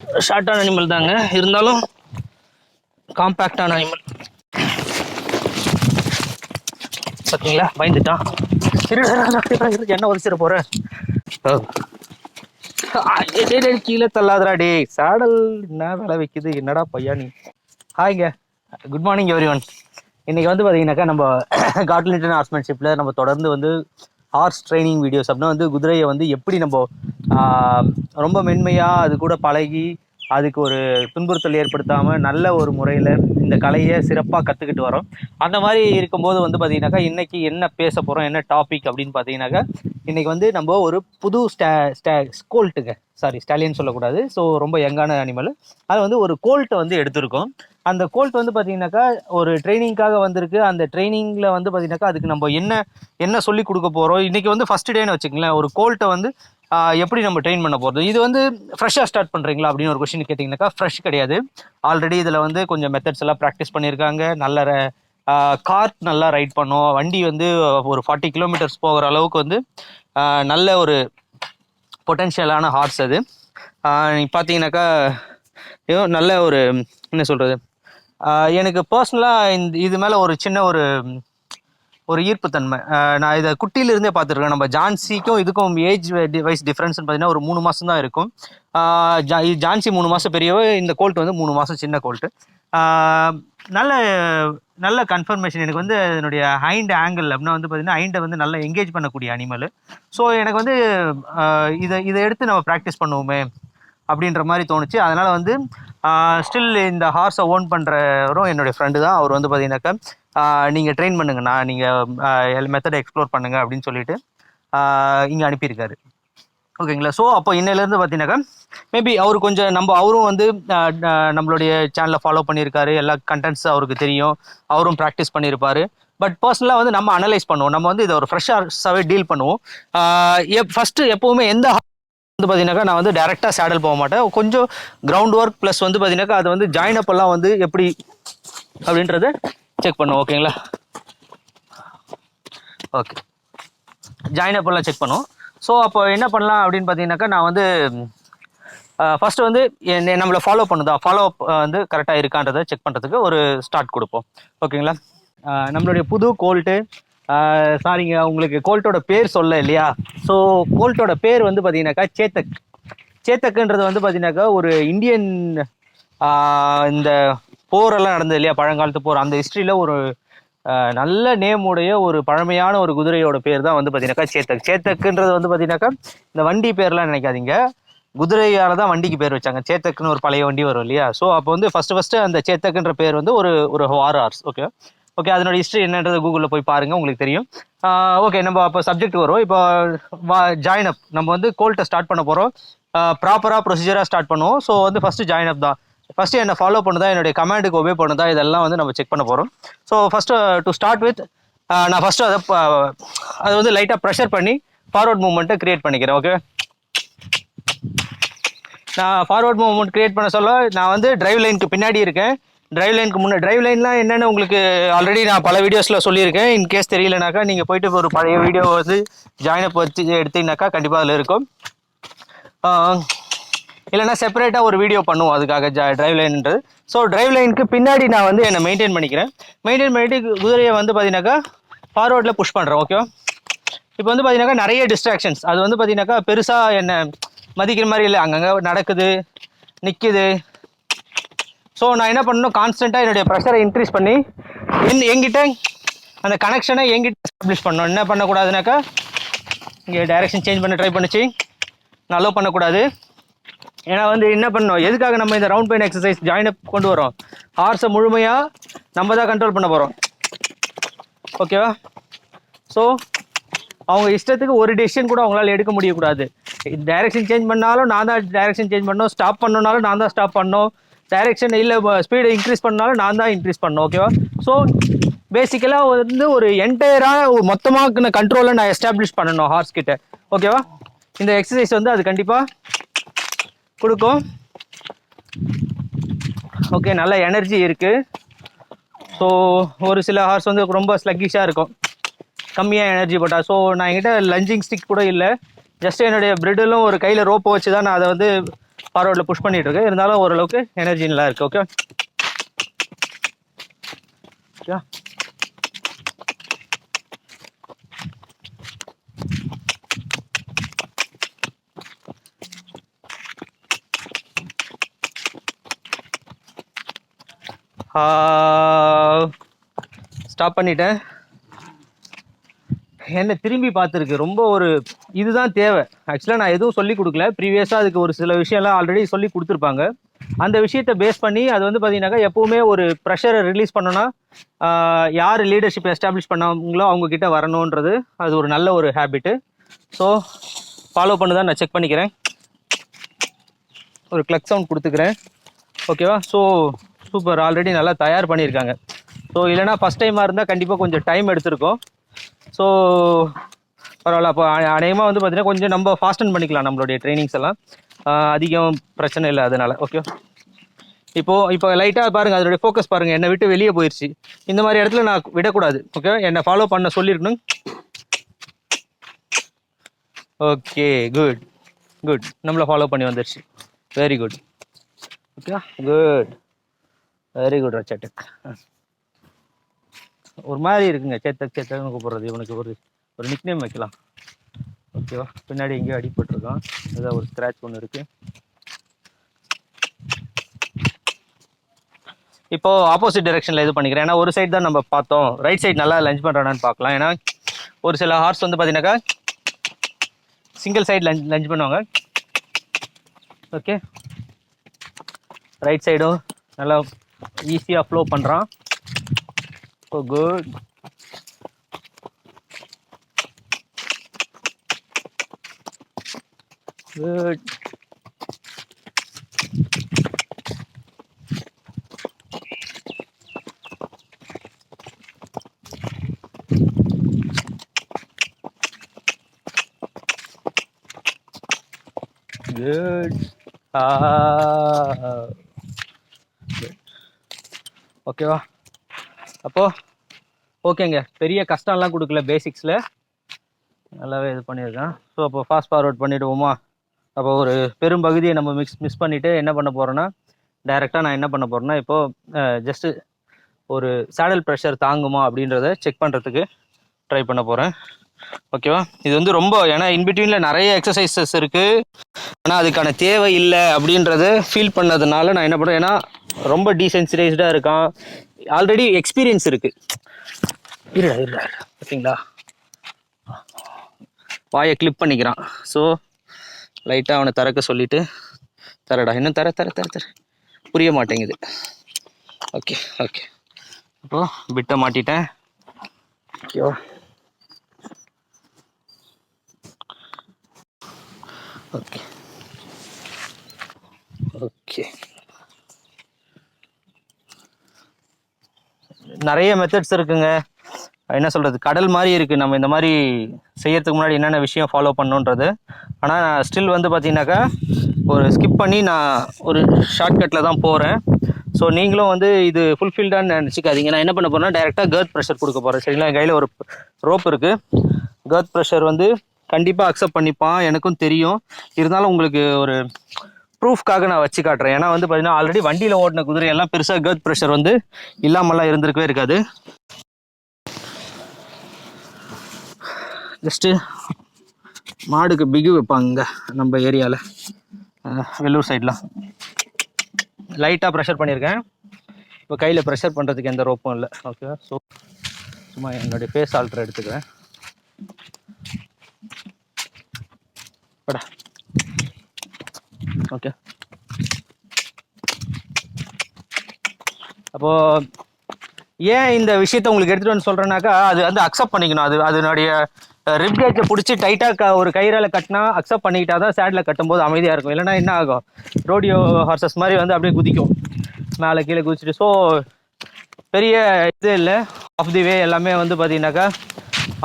ஷார்ட்டான animal தாங்க, இருந்தாலும் காம்பேக்டான animal. பார்த்தீங்களா, பயந்துட்டான். என்ன ஒரு சிற போற கீழே தள்ளாதடா டே. சாடல் என்ன வேலை வைக்குது, என்னடா பையா நீ. ஹாய்ங்க, குட் மார்னிங் எவ்ரி ஒன். இன்னைக்கு வந்து பார்த்தீங்கன்னாக்கா நம்ம காட்லிங்டன் ஹார்ஸ்மேன்ஷிப்பில் நம்ம தொடர்ந்து வந்து ஹார்ஸ் ட்ரைனிங் வீடியோஸ் அப்படின்னா வந்து குதிரையை வந்து எப்படி நம்ம ரொம்ப மென்மையாக அது கூட பழகி அதுக்கு ஒரு துன்புறுத்தல் ஏற்படுத்தாமல் நல்ல ஒரு முறையில் இந்த கலையை சிறப்பாக கற்றுக்கிட்டு வரோம். அந்த மாதிரி இருக்கும்போது வந்து பார்த்தீங்கன்னாக்கா இன்றைக்கி என்ன பேச போகிறோம், என்ன டாபிக் அப்படின்னு பார்த்தீங்கன்னாக்கா இன்றைக்கி வந்து நம்ம ஒரு புது கோல்ட்டுங்க, சாரி ஸ்டாலியன் சொல்லக்கூடாது, ஸோ ரொம்ப யங்கான அனிமல். அதை வந்து ஒரு கோல்ட்டை வந்து எடுத்திருக்கோம். அந்த கோல்ட் வந்து பார்த்தீங்கன்னாக்கா ஒரு ட்ரைனிங்காக வந்திருக்கு. அந்த ட்ரைனிங்கில் வந்து பார்த்தீங்கன்னாக்கா அதுக்கு நம்ம என்ன சொல்லி கொடுக்க போகிறோம். இன்றைக்கி வந்து ஃபஸ்ட் டேன்னு வச்சுக்கங்களேன். ஒரு கோல்ட்டை வந்து எப்படி நம்ம ட்ரெயின் பண்ண போகிறது. இது வந்து ஃப்ரெஷ்ஷாக ஸ்டார்ட் பண்ணுறீங்களா அப்படின்னு ஒரு கொஸ்டின் கேட்டிங்கனாக்கா ஃப்ரெஷ் கிடையாது. ஆல்ரெடி இதில் வந்து கொஞ்சம் மெத்தட்ஸ் எல்லாம் ப்ராக்டிஸ் பண்ணியிருக்காங்க. நல்ல கார்ட் நல்லா ரைட் பண்ணோம். வண்டி வந்து ஒரு 40 கிலோமீட்டர்ஸ் போகிற அளவுக்கு வந்து நல்ல ஒரு பொட்டென்ஷியலான ஹார்ஸ் அது. பார்த்தீங்கன்னாக்கா நல்ல ஒரு என்ன சொல்கிறது, எனக்கு பர்சனலாக இது மேலே ஒரு சின்ன ஒரு ஈர்ப்புத்தன்மை. நான் இதை குட்டியிலிருந்தே பார்த்துருக்கேன். நம்ம ஜான்சிக்கும் இதுக்கும் ஏஜ் வைஸ் டிஃப்ரென்ஸ்னு பார்த்தீங்கன்னா ஒரு 3 மாதம் தான் இருக்கும். ஜான்சி 3 மாதம் பெரியவோ, இந்த கோல்ட் வந்து 3 மாதம் சின்ன கோல்ட்டு. நல்ல நல்ல கன்ஃபர்மேஷன் எனக்கு வந்து என்னுடைய ஹைண்ட் ஆங்கிள் அப்படின்னா வந்து பார்த்தீங்கன்னா ஹைண்டை வந்து நல்லா என்கேஜ் பண்ணக்கூடிய அனிமல். ஸோ எனக்கு வந்து இதை எடுத்து நம்ம ப்ராக்டிஸ் பண்ணுவோமே அப்படின்ற மாதிரி தோணுச்சு. அதனால் வந்து ஸ்டில் இந்த ஹார்ஸை ஓன் பண்ணுறவரும் என்னுடைய ஃப்ரெண்டு தான். அவர் வந்து பார்த்தீங்கன்னாக்கா நீங்கள் ட்ரெயின் பண்ணுங்கண்ணா, நீங்கள் மெத்தடை எக்ஸ்ப்ளோர் பண்ணுங்கள் அப்படின்னு சொல்லிட்டு இங்கே அனுப்பியிருக்காரு. ஓகேங்களா. ஸோ அப்போ இன்னையிலேருந்து பார்த்தீங்கன்னாக்கா மேபி அவர் கொஞ்சம் அவரும் வந்து நம்மளுடைய சேனலை ஃபாலோ பண்ணியிருக்காரு. எல்லா கண்டென்ட்ஸ் அவருக்கு தெரியும், அவரும் ப்ராக்டிஸ் பண்ணியிருப்பார். பட் பர்சனலாக வந்து நம்ம அனலைஸ் பண்ணுவோம். நம்ம வந்து இதை ஒரு ஃப்ரெஷ்ஷாகவே டீல் பண்ணுவோம். ஃபஸ்ட்டு எப்போவுமே எந்த வந்து பார்த்தீங்கன்னாக்கா நான் வந்து டேரெக்டாக சேடல் போக மாட்டேன். கொஞ்சம் கிரவுண்ட் ஒர்க் ப்ளஸ் வந்து பார்த்தீங்கன்னாக்கா அது வந்து ஜாயின் அப் எல்லாம் வந்து எப்படி அப்படின்றத செக் பண்ணுவோம். ஓகேங்களா. ஓகே, ஜாயின் அப் எல்லாம் செக் பண்ணுவோம். ஸோ அப்போ என்ன பண்ணலாம் அப்படின்னு பார்த்தீங்கன்னாக்கா நான் வந்து ஃபஸ்ட்டு வந்து நம்மளை ஃபாலோ அப் வந்து கரெக்டாக இருக்கான்றதை செக் பண்ணுறதுக்கு ஒரு ஸ்டார்ட் கொடுப்போம். ஓகேங்களா. நம்மளுடைய புது கோல்ட்டு, சாரிங்க உங்களுக்கு கோல்ட்டோட பேர் சொல்ல இல்லையா. ஸோ கோல்ட்டோட பேர் வந்து பார்த்தீங்கன்னாக்கா சேத்தக்குன்றது வந்து பார்த்தீங்கன்னாக்கா ஒரு இந்தியன் இந்த போரெல்லாம் நடந்தது இல்லையா, பழங்காலத்து போர், அந்த ஹிஸ்ட்ரியில் ஒரு நல்ல நேம் உடைய ஒரு பழமையான ஒரு குதிரையோட பேர் தான் வந்து பார்த்தீங்கன்னாக்கா சேத்தக்குன்றது வந்து பார்த்தீங்கன்னாக்கா இந்த வண்டி பேர்லாம் நினைக்காதீங்க, குதிரையால தான் வண்டிக்கு பேர் வச்சாங்க. சேத்தக்குன்னு ஒரு பழைய வண்டி வரும் இல்லையா. ஸோ அப்போ வந்து ஃபஸ்ட்டு அந்த சேத்தக்குன்ற பேர் வந்து ஒரு வார் ஹார்ஸ். ஓகே, அதனோட ஹிஸ்ட்ரி என்னன்றது கூகுளில் போய் பாருங்கள், உங்களுக்கு தெரியும். ஓகே, நம்ம அப்போ சப்ஜெக்ட் வரும். இப்போ ஜாயின் அப் நம்ம வந்து கோல்ட்டை ஸ்டார்ட் பண்ண போகிறோம். ப்ராப்பராக ப்ரொசீஜராக ஸ்டார்ட் பண்ணுவோம். ஸோ வந்து ஃபஸ்ட்டு ஜாயின் அப் தான். ஃபஸ்ட்டு என்னை ஃபாலோ பண்ணுதா, என்னுடைய கமாண்டுக்கு ஒபே பண்ணுதா, இதெல்லாம் வந்து நம்ம செக் பண்ண போகிறோம். So first to start with நான் ஃபஸ்ட்டு அதை வந்து லைட்டாக ப்ரெஷர் பண்ணி ஃபார்வர்ட் மூவ்மெண்ட்டை க்ரியேட் பண்ணிக்கிறேன். ஓகே, நான் ஃபார்வர்ட் மூவ்மெண்ட் க்ரியேட் பண்ண சொல்ல நான் வந்து டிரைவ் லைனுக்கு பின்னாடி இருக்கேன். டிரைவ் லைன்லாம் என்னென்னு உங்களுக்கு ஆல்ரெடி நான் பல வீடியோஸில் சொல்லியிருக்கேன். இன்கேஸ் தெரியலனாக்கா நீங்கள் போயிட்டு ஒரு பழைய வீடியோ வந்து ஜாயின் அப் வச்சு எடுத்தீங்கன்னாக்கா கண்டிப்பாக அதில் இருக்கும். இல்லைனா செப்பரேட்டாக ஒரு வீடியோ பண்ணுவோம் அதுக்காக டிரைவ் லைன்ன்றது. ஸோ டிரைவ் லைனுக்கு பின்னாடி நான் வந்து என்னை மெயின்டைன் பண்ணிட்டு குதிரையை வந்து பார்த்தீங்கன்னாக்கா ஃபார்வர்டில் புஷ் பண்ணுறேன். ஓகேவா. இப்போ வந்து பார்த்தீங்கன்னாக்கா நிறைய டிஸ்ட்ராக்ஷன்ஸ், அது வந்து பார்த்தீங்கன்னாக்கா பெருசாக என்னை மதிக்கிற மாதிரி இல்லை, அங்கங்கே நடக்குது, நிற்குது. ஸோ நான் என்ன பண்ணணும், கான்ஸ்டண்ட்டாக என்னுடைய ப்ரெஷரை இன்க்ரீஸ் பண்ணி என்கிட்ட அந்த கனெக்ஷனை என்கிட்ட எஸ்டாப்ளிஷ் பண்ணணும். என்ன பண்ணக்கூடாதுனாக்கா இங்கே டைரெக்ஷன் சேஞ்ச் பண்ண ட்ரை பண்ணிச்சு, நான் அலோவ் பண்ணக்கூடாது. ஏன்னா வந்து என்ன பண்ணணும், எதுக்காக நம்ம இந்த ரவுண்ட் பெயின் எக்ஸசைஸ் ஜாயின் அப் கொண்டு வரோம், ஹார்ஸை முழுமையாக நம்ம தான் கண்ட்ரோல் பண்ண போகிறோம். ஓகேவா. ஸோ அவங்க இஷ்டத்துக்கு ஒரு டெசிஷன் கூட அவங்களால எடுக்க முடியக்கூடாது. டைரெக்ஷன் சேஞ்ச் பண்ணாலும் நான் தான் டைரெக்ஷன் சேஞ்ச் பண்ணணும், ஸ்டாப் பண்ணனாலும் நான் தான் ஸ்டாப் பண்ணணும், டைரெக்ஷன் இல்லை ஸ்பீடை இன்க்ரீஸ் பண்ணாலும் நான் தான் இன்க்ரீஸ் பண்ணணும். ஓகேவா. ஸோ பேசிக்கலாக வந்து ஒரு என்டையராக மொத்தமாக கண்ட்ரோலை நான் எஸ்டாப்ளிஷ் பண்ணணும் ஹார்ஸ் கிட்ட. ஓகேவா. இந்த எக்ஸசைஸ் வந்து அது கண்டிப்பாக கொடுக்கும். ஓகே, நல்ல எனர்ஜி இருக்குது. ஸோ ஒரு சில ஹார்ஸ் வந்து ரொம்ப ஸ்லக்கிஷாக இருக்கும், கம்மியாக எனர்ஜி போட்டால். ஸோ நான் என்கிட்ட லஞ்சிங் ஸ்டிக் கூட இல்லை, ஜஸ்ட் என்னுடைய பிரிட்டிலும் ஒரு கையில் ரோப்பை வச்சு தான் நான் அதை வந்து ஃபார்வர்டில் புஷ் பண்ணிட்டு இருக்கேன். இருந்தாலும் ஓரளவுக்கு எனர்ஜி நல்லா இருக்கு. Okay okay. ஸ்டாப் பண்ணிட்டேன். என்ன திரும்பி பார்த்துருக்கு. ரொம்ப ஒரு இதுதான் தேவை. ஆக்சுவலாக நான் எதுவும் சொல்லி கொடுக்கல. ப்ரீவியஸாக அதுக்கு ஒரு சில விஷயம்லாம் ஆல்ரெடி சொல்லி கொடுத்துருப்பாங்க. அந்த விஷயத்தை பேஸ் பண்ணி அது வந்து பார்த்தீங்கன்னாக்கா எப்போவுமே ஒரு ப்ரெஷரை ரிலீஸ் பண்ணோன்னா யார் லீடர்ஷிப் எஸ்டாப்ளிஷ் பண்ணவங்களோ அவங்கக்கிட்ட வரணுன்றது அது ஒரு நல்ல ஒரு ஹேபிட்டு. ஸோ ஃபாலோ பண்ணுதான் நான் செக் பண்ணிக்கிறேன். ஒரு கிளக் சவுண்ட் கொடுத்துக்கிறேன். ஓகேவா? ஸோ சூப்பர், ஆல்ரெடி நல்லா தயார் பண்ணியிருக்காங்க. ஸோ இல்லைனா ஃபஸ்ட் டைமாக இருந்தால் கண்டிப்பாக கொஞ்சம் டைம் எடுத்திருக்கோம். ஸோ பரவாயில்ல. அப்போ அநேகமாக வந்து பார்த்தீங்கன்னா கொஞ்சம் நம்ம ஃபாஸ்டன் பண்ணிக்கலாம் நம்மளுடைய ட்ரைனிங்ஸ் எல்லாம். அதிகம் பிரச்சனை இல்லை அதனால். ஓகே, இப்போ லைட்டாக பாருங்கள், அதோடைய ஃபோக்கஸ் பாருங்கள், என்னை விட்டு வெளியே போயிடுச்சு. இந்த மாதிரி இடத்துல நான் விடக்கூடாது. ஓகே, என்னை ஃபாலோ பண்ண சொல்லியிருக்கணும். ஓகே, குட் குட், நம்மளை ஃபாலோ பண்ணி வந்துடுச்சு. Very good. Okay, good, very good ரச்சட்டுக். ஒரு மாதிரி இருக்குங்க, சேத்தன்னு கூப்பிட்றது. இவனுக்கு ஒரு நிக்நேம் வைக்கலாம். ஓகேவா? பின்னாடி எங்கேயோ அடிபட்டிருக்கான். ஏதாவது ஒரு ஸ்க்ராட்ச் ஒன்று இருக்கு. இப்போ ஆப்போசிட் டைரக்ஷனில் இது பண்ணிக்கிறேன். ஏன்னா ஒரு சைடு தான் நம்ம பார்த்தோம். ரைட் சைடு நல்லா லஞ்ச் பண்ணுறானான்னு பார்க்கலாம். ஏன்னா ஒரு சில ஹார்ஸ் வந்து பார்த்தீங்கன்னாக்கா சிங்கிள் சைடு லஞ்ச் பண்ணுவாங்க. ஓகே, ரைட் சைடும் நல்லா ஈஸியாக ஃப்ளோ பண்ணுறான். Oh, good. Good. Good. ஓகேவா? அப்போ ஓகேங்க, பெரிய கஷ்டம்லாம் கொடுக்கல. பேசிக்ஸில் நல்லாவே இது பண்ணியிருக்கேன். ஸோ அப்போ ஃபாஸ்ட் ஃபார்வர்ட் பண்ணிவிடுவோமா? அப்போ ஒரு பெரும் பகுதியை நம்ம மிஸ் பண்ணிவிட்டு என்ன பண்ண போகிறோன்னா, டைரெக்டாக நான் என்ன பண்ண போகிறேன்னா, இப்போது ஜஸ்ட்டு ஒரு சேடல் ப்ரெஷர் தாங்குமா அப்படின்றத செக் பண்ணுறதுக்கு ட்ரை பண்ண போகிறேன். ஓகேவா? இது வந்து ரொம்ப, ஏன்னா இன்பிட்வீனில் நிறைய எக்ஸசைசஸ் இருக்குது. ஆனால் அதுக்கான தேவை இல்லை அப்படின்றத ஃபீல் பண்ணதுனால நான் என்ன பண்ணுறேன், ஏன்னா ரொம்ப டீசென்சிடைஸ்டாக இருக்கான். ஆல்ரெடி எக்ஸ்பீரியன்ஸ் இருக்குது. இருடா பார்த்தீங்களா, வாயை கிளிப் பண்ணிக்கிறான். ஸோ லைட்டாக அவனை திறக்க சொல்லிவிட்டு, தரடா இன்னும் தர புரிய மாட்டேங்குது. ஓகே ஓகே, இப்போது பிட்டை மாட்டிட்டேன். ஓகேவா? ஓகே ஓகே, நிறைய மெத்தட்ஸ் இருக்குங்க. என்ன சொல்கிறது, கடல் மாதிரி இருக்குது நம்ம இந்த மாதிரி செய்யறதுக்கு முன்னாடி என்னென்ன விஷயம் ஃபாலோ பண்ணணுன்றது. ஆனால் நான் ஸ்டில் வந்து பார்த்தீங்கன்னாக்கா ஒரு ஸ்கிப் பண்ணி நான் ஒரு ஷார்ட்கட்டில் தான் போகிறேன். ஸோ நீங்களும் வந்து இது ஃபுல்ஃபில்டான்னு நினச்சிக்காதீங்க. நான் என்ன பண்ண போகிறேன்னா டைரெக்டாக கர்த் ப்ரெஷர் கொடுக்க போகிறேன். சரிங்களா? என் கையில் ஒரு ரோப் இருக்குது. கர்த் ப்ரெஷர் வந்து கண்டிப்பாக அக்செப்ட் பண்ணிப்பான், எனக்கும் தெரியும். இருந்தாலும் உங்களுக்கு ஒரு ப்ரூஃப்காக நான் வச்சு காட்டுறேன். ஏன்னா வந்து பார்த்தீங்கன்னா ஆல்ரெடி வண்டியில் ஓட்டின குதிரையெல்லாம் பெருசாக கர்த் ப்ரெஷர் வந்து இல்லாமல்லாம் இருந்திருக்கவே இருக்காது. ஜஸ்ட்டு மாடுக்கு பிகு வைப்பாங்க நம்ம ஏரியாவில், வெள்ளூர் சைட்லாம். லைட்டாக ப்ரெஷர் பண்ணியிருக்கேன். இப்போ கையில் ப்ரெஷர் பண்ணுறதுக்கு எந்த ரோப்பும் இல்லை. ஓகே, ஸோ சும்மா என்னுடைய ஃபேஸ் ஆல்ட்ரு எடுத்துக்கிறேன். படா ஓகே. அப்போது ஏன் இந்த விஷயத்த உங்களுக்கு எடுத்துகிட்டு வந்து சொல்கிறேன்னாக்கா, அது வந்து அக்செப்ட் பண்ணிக்கணும். அதனுடைய ரிப்கேஜை பிடிச்சி டைட்டாக ஒரு கயிறால் கட்டினா அக்செப்ட் பண்ணிக்கிட்டா தான் சேடில் கட்டும்போது அமைதியாக இருக்கும். இல்லைனா என்ன ஆகும், ரோடியோ ஹார்சஸ் மாதிரி வந்து அப்படியே குதிக்கும், மேலே கீழே குதிச்சுட்டு. ஸோ பெரிய இது இல்லை, ஆஃப் தி வே எல்லாமே வந்து பார்த்தீங்கன்னாக்கா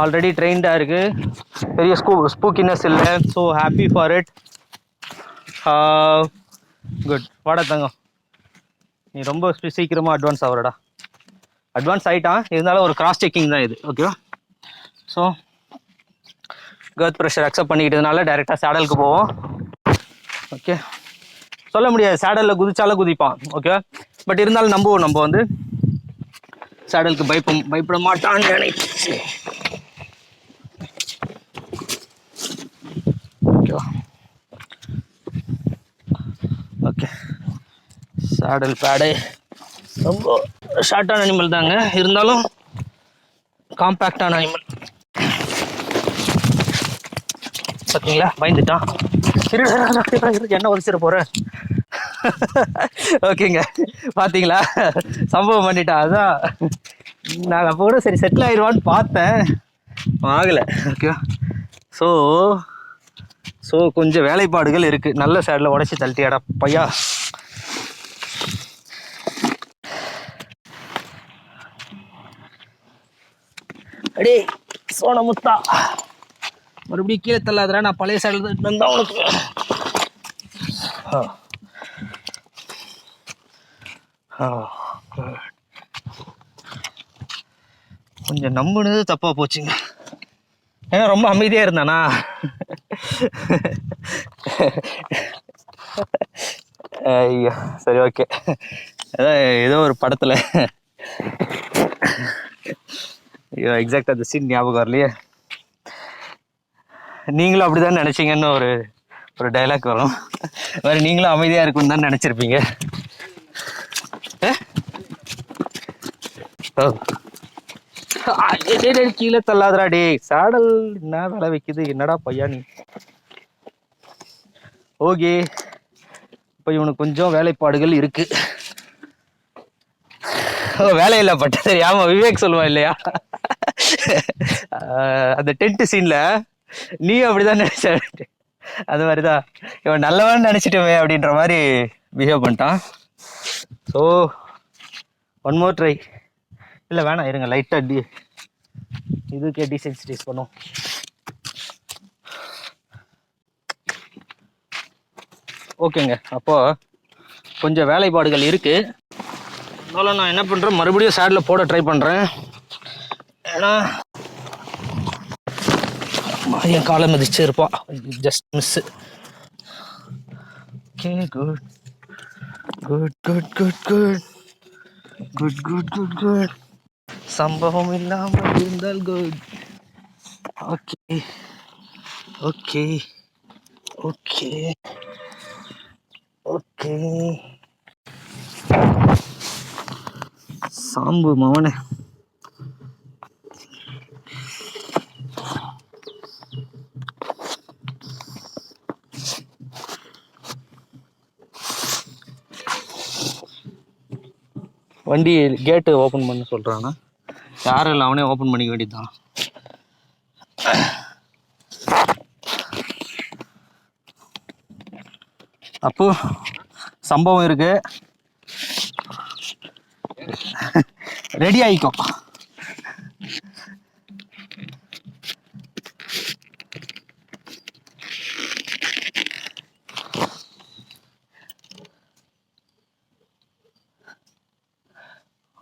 ஆல்ரெடி ட்ரெயின்டாக இருக்குது. பெரிய ஸ்பூக்கினஸ் இல்லை. So happy for it. Good. வாடா தங்கம், நீ ரொம்ப சீக்கிரமாக அட்வான்ஸ் ஆகிறடா. அட்வான்ஸ் ஆகிட்டான், இருந்தாலும் ஒரு கிராஸ் செக்கிங் தான் இது. ஓகேவா? ஸோ கர்த் ப்ரெஷர் அக்செப்ட் பண்ணிக்கிட்டதுனால டைரெக்டாக சேடலுக்கு போவோம். ஓகே, சொல்ல முடியாது. சேடலில் குதிச்சாலும் குதிப்பான். ஓகே, பட் இருந்தாலும் நம்புவோம். நம்ம வந்து சேடலுக்கு பயப்பட மாட்டான்னு நினைச்சு. ஓகேவா? ஓகே, சேடல் பேடு ரொம்ப ஷார்ட்டான அனிமல் தாங்க, இருந்தாலும் காம்பேக்டான அனிமல். பார்த்தீங்களா, பயந்துட்டான். என்ன உதச்சிட போகிறேன். ஓகேங்க, பார்த்தீங்களா சம்பவம் பண்ணிட்டான். அதான் நான் அப்போ கூட சரி செட்டில் ஆயிடுவான்னு பார்த்தேன், ஆகலை. ஓகே, ஸோ கொஞ்சம் வேலைப்பாடுகள் இருக்குது. நல்ல சைடில் உடச்சி தள்ளிட்டியாடா பையா. அடே சோனமுத்தா, மறுபடியும் கீழே தள்ளாதுரா. நான் பழைய சைடில் இருந்தா உனக்கு. கொஞ்சம் நம்புனது தப்பா போச்சுங்க. ஏன்னா ரொம்ப அமைதியா இருந்தானா. ஐயோ, சரி, ஓகே. அதான் ஏதோ ஒரு படத்துல, ஐயோ எக்ஸாக்டா அந்த சீன் ஞாபகம் வரலையே. நீங்களும் அப்படிதான் நினைச்சீங்கன்னு ஒரு டைலாக் வரும். வேற நீங்களும் அமைதியா இருக்குன்னு தான் நினைச்சிருப்பீங்க. கீழே தள்ளாதரா டே. சாடல் என்ன வேலை வைக்குது, என்னடா பையா நீ. ஓகே, இப்போ இவனுக்கு கொஞ்சம் வேலைப்பாடுகள் இருக்கு. வேலையில்லை பட்ட தெரியாம விவேக் சொல்லுவான் இல்லையா, அந்த டென்ட் சீன்ல நீ அப்படிதான் நினைச்ச. அது மாதிரிதான் இவன் நல்லவன் நினைச்சிட்டுமே அப்படின்ற மாதிரி பிஹேவ் பண்ணிட்டான். So one more try. இல்லை வேணாம், இருங்க, லைட்டாக இதுக்கே டீசென்சிடைஸ் பண்ணும். ஓகேங்க, அப்போ கொஞ்சம் வேலைப்பாடுகள் இருக்கு. அதனால நான் என்ன பண்ணுறேன், மறுபடியும் சேடில் போட ட்ரை பண்ணுறேன். ஏன்னா என் காலை மதிச்சு இருப்பான். Just miss. Okay, good good good good good good good good good. சம்பவம் இல்லாமல் இருந்தால் good. Okay okay okay okay. Sambu மவனே, வண்டி கேட்டு ஓப்பன் பண்ண சொல்கிறானா, யாரும் இல்லை, அவனே ஓப்பன் பண்ணிக்க வேண்டியதுதான். அப்போ சம்பவம் இருக்கு, ரெடி ஆயிக்கோ.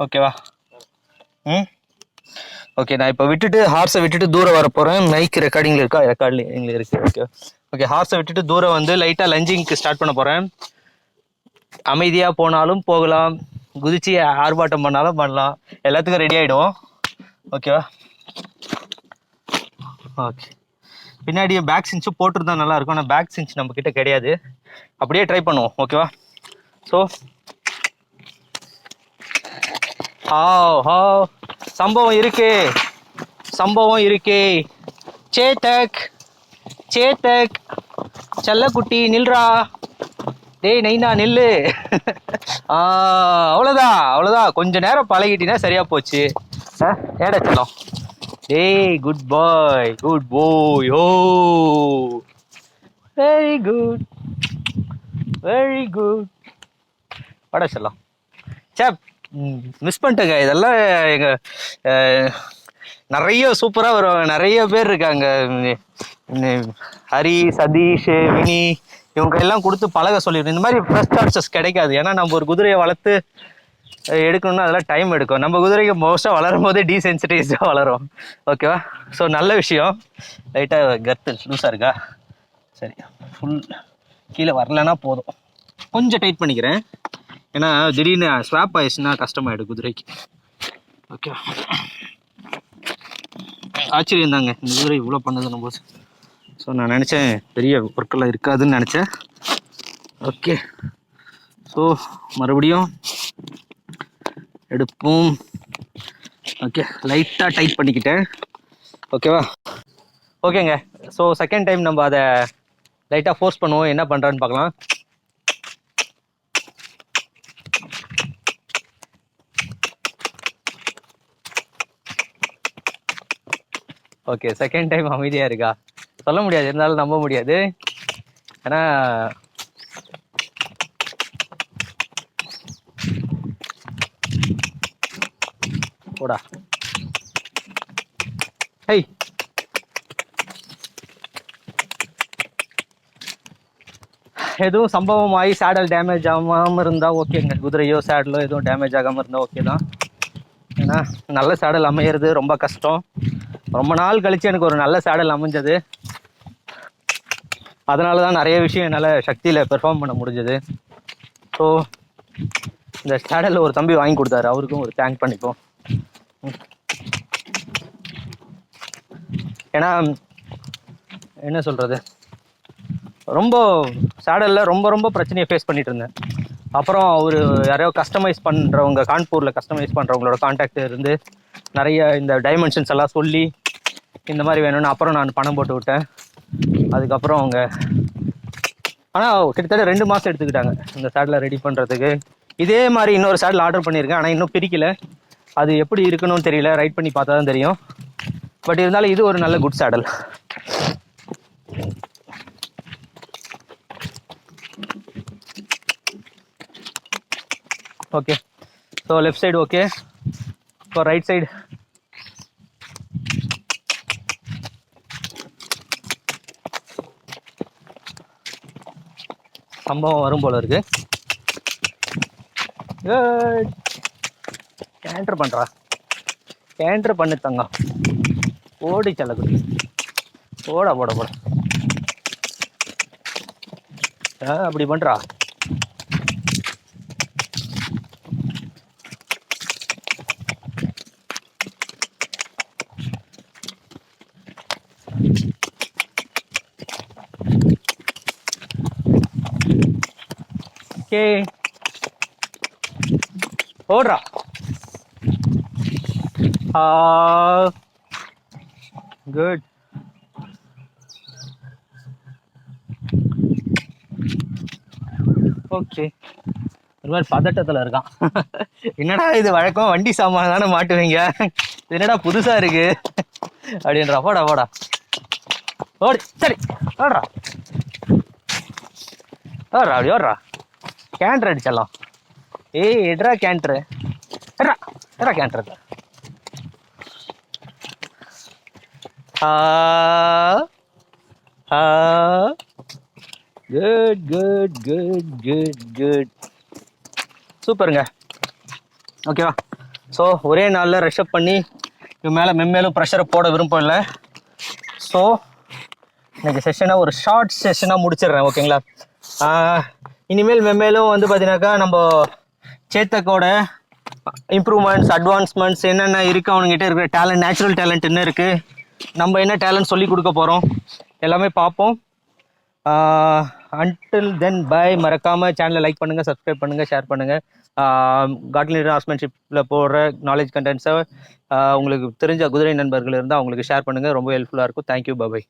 ஓகேவா? ஓகே, நான் இப்போ ஹார்ஸை விட்டுட்டு தூரம் வர போகிறேன். மைக் ரெக்கார்டிங்கில் இருக்கா? ரெக்கார்டிங் இருக்கு. ஓகே ஓகே, ஹார்ஸை விட்டுட்டு தூரம் வந்து லைட்டாக லஞ்சிங்க்கு ஸ்டார்ட் பண்ண போகிறேன். அமைதியாக போனாலும் போகலாம், குதிச்சு ஆர்ப்பாட்டம் பண்ணாலும் பண்ணலாம், எல்லாத்துக்கும் ரெடி ஆகிடும். ஓகேவா? ஓகே, பின்னாடி பேக் சின்ச்சும் போட்டுருந்தா நல்லாயிருக்கும். ஆனால் பேக் சின்ச் நம்மக்கிட்ட கிடையாது. அப்படியே ட்ரை பண்ணுவோம். ஓகேவா? ஸோ சம்பவம் இருக்கே. சேத்தக் செல்லக்குட்டி நில்றா. டேய் நைனா நில்லு. அவ்வளோதான். கொஞ்ச நேரம் பழகிட்டினா சரியா போச்சு. ஏடா செல்லம். டேய் குட் பாய். ஓ வெரி குட். வாடா செல்லம். சேப் மிஸ் பண்ணிட்டேங்க. இதெல்லாம் எங்க நிறைய சூப்பராக வருவாங்க, நிறைய பேர் இருக்காங்க. ஹரி, சதீஷ், வினி, இவங்க எல்லாம் கொடுத்து பழக சொல்லிடுறோம். இந்த மாதிரி ஃப்ரெஷ் சார்ஜஸ் கிடைக்காது. ஏன்னா நம்ம ஒரு குதிரையை வளர்த்து எடுக்கணும்னா அதெல்லாம் டைம் எடுக்கும். நம்ம குதிரைக்கு மோஸ்ட்டாக வளரும் போதே டீசென்சிட்டைஸ்டாக வளரும். ஓகேவா? ஸோ நல்ல விஷயம். லைட்டாக கர்த்து லூஸாக இருக்கா? சரி, ஃபுல் கீழே வரலன்னா போதும். கொஞ்சம் டைட் பண்ணிக்கிறேன், ஏன்னா திடீர்னு ஸ்வாப் ஆயிடுச்சுன்னா கஷ்டமாயிடும் குதிரைக்கு. ஓகே, ஆச்சரியம் தாங்க இந்த குதிரை இவ்வளோ பண்ணுதுன்னு போது. ஸோ நான் நினச்சேன் பெரிய பொருட்கள்லாம் இருக்காதுன்னு நினச்சேன். ஓகே, ஸோ மறுபடியும் எடுப்போம். ஓகே, லைட்டாக டைட் பண்ணிக்கிட்டேன். ஓகேவா? ஓகேங்க, ஸோ செகண்ட் டைம் நம்ம அதை லைட்டாக ஃபோர்ஸ் பண்ணுவோம், என்ன பண்ணுறான்னு பார்க்கலாம். ஓகே, செகண்ட் டைம் அமைதியாக இருக்கா? சொல்ல முடியாது, இருந்தாலும் நம்ப முடியாது. ஏன்னா போடா ஹை, எதுவும் சம்பவம் ஆகி சேடல் டேமேஜ் ஆகாமல் இருந்தால் ஓகேங்க. குதிரையோ சேடலோ எதுவும் டேமேஜ் ஆகாமல் இருந்தால் ஓகே தான். ஏன்னா நல்ல சேடல் அமையிறது ரொம்ப கஷ்டம். ரொம்ப நாள் கழிச்சு எனக்கு ஒரு நல்ல சேடல் அமைஞ்சது. அதனால தான் நிறைய விஷயம் என்னால் சக்தியில் பெர்ஃபார்ம் பண்ண முடிஞ்சது. ஸோ இந்த சேடலில் ஒரு தம்பி வாங்கி கொடுத்தாரு, அவருக்கும் ஒரு தேங்க் பண்ணிப்போம். ஏன்னா என்ன சொல்கிறது, ரொம்ப சேடலில் ரொம்ப ரொம்ப பிரச்சனையை ஃபேஸ் பண்ணிட்டு இருந்தேன். அப்புறம் அவர் யாரையோ கஸ்டமைஸ் பண்ணுறவங்க, கான்பூரில் கஸ்டமைஸ் பண்ணுறவங்களோட கான்டாக்ட் இருந்து நிறைய இந்த டைமென்ஷன்ஸ் எல்லாம் சொல்லி இந்த மாதிரி வேணும்னு அப்புறம் நான் பணம் போட்டு விட்டேன். அதுக்கப்புறம் அவங்க ஆனால் கிட்டத்தட்ட 2 மாதம் எடுத்துக்கிட்டாங்க இந்த சேடலை ரெடி பண்ணுறதுக்கு. இதே மாதிரி இன்னொரு சேடல் ஆர்டர் பண்ணியிருக்கேன், ஆனால் இன்னும் பிரிக்கல. அது எப்படி இருக்கணும்னு தெரியல, ரைட் பண்ணி பார்த்தா தான் தெரியும். பட் இருந்தாலும் இது ஒரு நல்ல good saddle. Okay, so left side okay. இப்போ ரைட் சைடு சம்பவம் வரும் போல இருக்கு. கேண்டர் பண்ணுறா, கேண்டர் பண்ணு தங்கம். ஓடி செல்லக்குடி, போட போட போட. அப்படி பண்ணுறா. ஓகே, ஓடுறா. குட். ஓகே, ஒரு மாதிரி பதட்டத்தில் இருக்கான். என்னடா இது வழக்கம் வண்டி சாமான் தானே மாட்டுவீங்க, என்னடா புதுசா இருக்கு அப்படின்றா. போடா போடா, ஓடு. சரி, ஓடுறா ஓடுறா, அப்படி ஓடுறா. கேண்டர் அடிச்சிடலாம். ஏய் எட்ரா கேண்டரு, எட்ரா எட்ரா கேண்டர். Good good good good good, சூப்பருங்க. ஓகேவா? ஸோ ஒரே நாளில் ரெஷ்அப் பண்ணி இது மேலே மென்மேலும் ப்ரெஷரை போட விருப்பம் இல்லை. ஸோ இன்னைக்கு செஷனை ஒரு ஷார்ட் செஷனாக முடிச்சிடுறேன். ஓகேங்களா? இனிமேல் மென்மேலும் வந்து பார்த்தீங்கன்னாக்கா நம்ம சேத்தக்கோட இம்ப்ரூவ்மெண்ட்ஸ், அட்வான்ஸ்மெண்ட்ஸ் என்னென்ன இருக்குது, அவனுங்கிட்ட இருக்கிற டேலண்ட், நேச்சுரல் டேலண்ட் என்ன இருக்குது, நம்ம என்ன டேலண்ட் சொல்லி கொடுக்க போகிறோம், எல்லாமே பார்ப்போம். Until then bye. மறக்காமல் சேனலை லைக் பண்ணுங்கள், சப்ஸ்கிரைப் பண்ணுங்கள், ஷேர் பண்ணுங்கள். காட்டன் லீடர் ஹார்ஸ்மேன்ஷிப்பில் போடுற நாலேஜ் கண்டென்ட்ஸை உங்களுக்கு தெரிஞ்ச குதிரை நண்பர்கள் இருந்தால் அவங்களுக்கு ஷேர் பண்ணுங்கள், ரொம்ப ஹெல்ப்ஃபுல்லாக இருக்கும். Thank you, by.